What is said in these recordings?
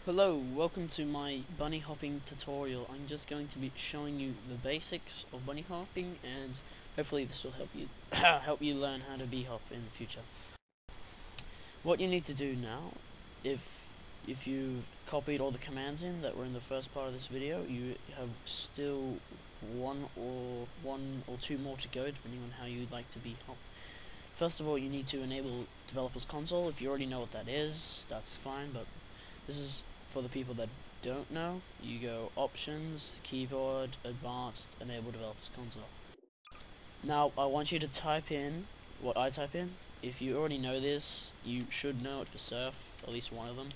Hello, welcome to my bunny hopping tutorial. I'm just going to be showing you the basics of bunny hopping, and hopefully this will help you help you learn how to bee hop in the future. What you need to do now, if you've copied all the commands in that were in the first part of this video, you have still one or two more to go, depending on how you'd like to bee hop. First of all, you need to enable Developers Console. If you already know what that is, that's fine, but this is for the people that don't know. You go Options, Keyboard, Advanced, Enable Developers Console. Now, I want you to type in what I type in. If you already know this, you should know it for Surf, at least one of them.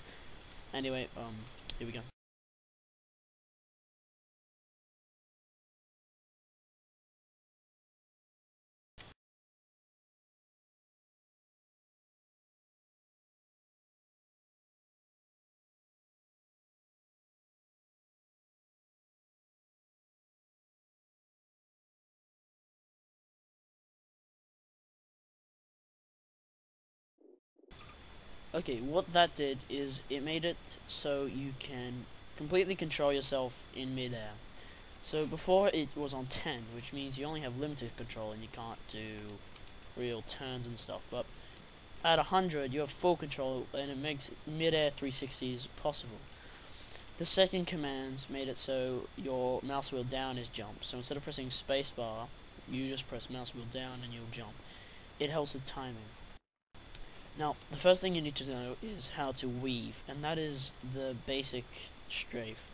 Anyway, here we go. Okay, what that did is it made it so you can completely control yourself in midair. So before it was on 10, which means you only have limited control and you can't do real turns and stuff, but at 100 you have full control and it makes mid-air 360s possible. The second commands made it so your mouse wheel down is jump, so instead of pressing spacebar you just press mouse wheel down and you'll jump. It helps with timing. Now the first thing you need to know is how to weave, and that is the basic strafe.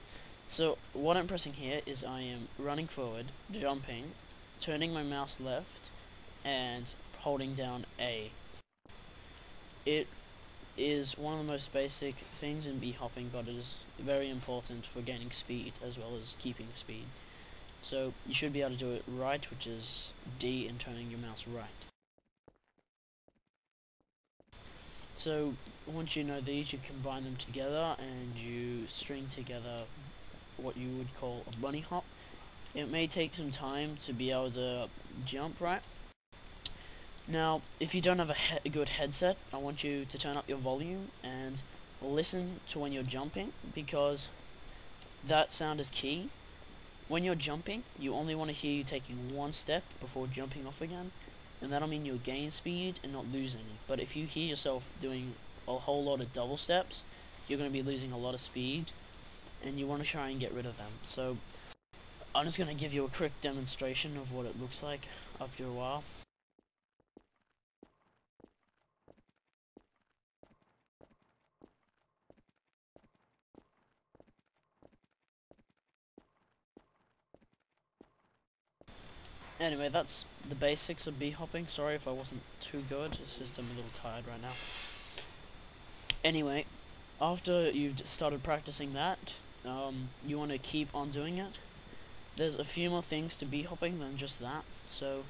So what I'm pressing here is I am running forward, jumping, turning my mouse left, and holding down A. It is one of the most basic things in bee hopping, but it is very important for gaining speed as well as keeping speed. So you should be able to do it right, which is D, and turning your mouse right. So once you know these, you combine them together and you string together what you would call a bunny hop. It may take some time to be able to jump right. Now, if you don't have a good headset, I want you to turn up your volume and listen to when you're jumping, because that sound is key. When you're jumping, you only want to hear you taking one step before jumping off again, and that'll mean you'll gain speed and not lose any. But if you hear yourself doing a whole lot of double steps, you're going to be losing a lot of speed, and you want to try and get rid of them. So I'm just going to give you a quick demonstration of what it looks like after a while. Anyway, that's the basics of bee hopping. Sorry if I wasn't too good, it's just I'm a little tired right now. Anyway, after you've started practicing that, you want to keep on doing it. There's a few more things to bee hopping than just that. So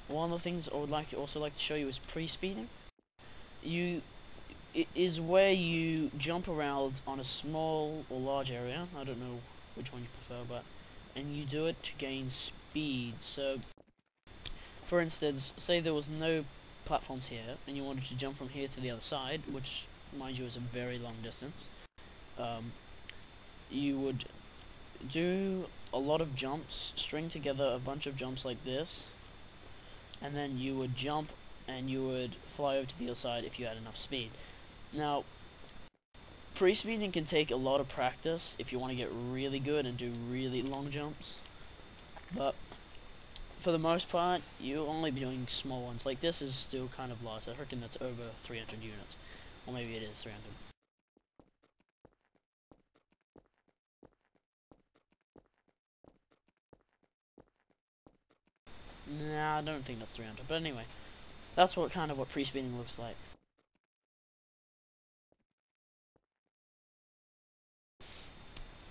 one of the things I would also like to show you is pre-speeding. It is where you jump around on a small or large area. I don't know which one you prefer, but and you do it to gain speed. So for instance, say there was no platforms here and you wanted to jump from here to the other side, which mind you is a very long distance. You would do a lot of jumps, string together a bunch of jumps like this, and then you would jump and you would fly over to the other side if you had enough speed. Now, pre-speeding can take a lot of practice if you want to get really good and do really long jumps, but for the most part, you'll only be doing small ones. Like this is still kind of large. I reckon that's over 300 units, or maybe it is 300. Nah, I don't think that's 300, but anyway, that's what pre-speeding looks like.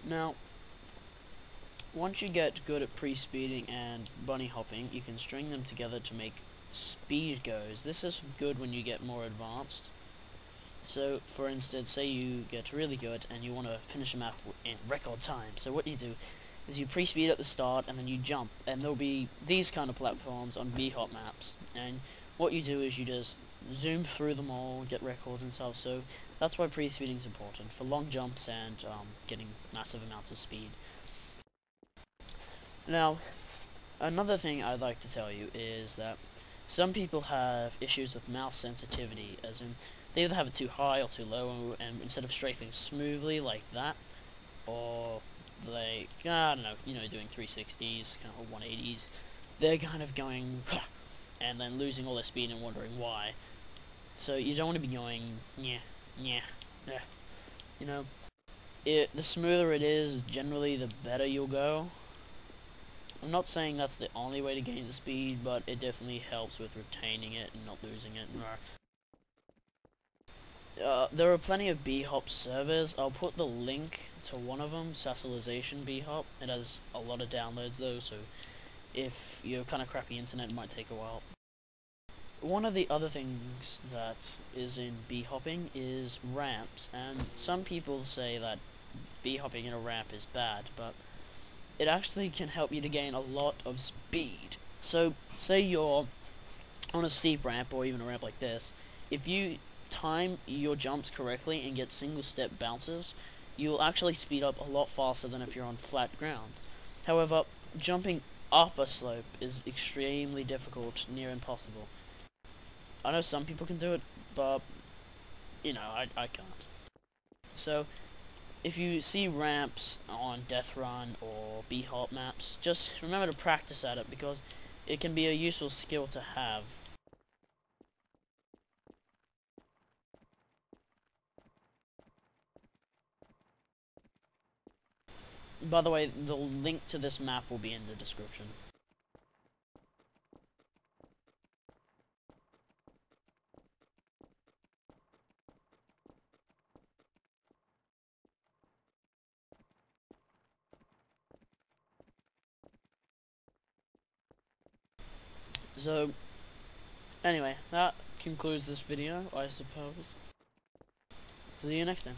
Now, once you get good at pre-speeding and bunny hopping, you can string them together to make speed goes. This is good when you get more advanced. So, for instance, say you get really good and you want to finish a map in record time. So what you do is you pre-speed at the start and then you jump, and there'll be these kind of platforms on bee maps. And what you do is you just zoom through them all, get records and stuff. So That's why pre-speeding is important for long jumps and getting massive amounts of speed. Now, another thing I'd like to tell you is that some people have issues with mouse sensitivity, as in they either have it too high or too low, and instead of strafing smoothly like that, or like, I don't know, doing 360s, kind of 180s, they're kind of going, and then losing all their speed and wondering why. So you don't want to be going, yeah, yeah, yeah. You know, the smoother it is, generally the better you'll go. I'm not saying that's the only way to gain the speed, but it definitely helps with retaining it and not losing it. There are plenty of Bhop servers. I'll put the link to one of them, Sassilization Bhop. It has a lot of downloads though, so if you have kind of crappy internet, it might take a while. One of the other things that is in bhopping is ramps, and some people say that bhopping in a ramp is bad, but it actually can help you to gain a lot of speed. So, say you're on a steep ramp, or even a ramp like this, if you time your jumps correctly and get single step bounces, you'll actually speed up a lot faster than if you're on flat ground. However, jumping up a slope is extremely difficult, near impossible. I know some people can do it, but, I can't. So, if you see ramps on Death Run or Bhop maps, just remember to practice at it, because it can be a useful skill to have. By the way, the link to this map will be in the description. So, anyway, that concludes this video, I suppose. See you next time.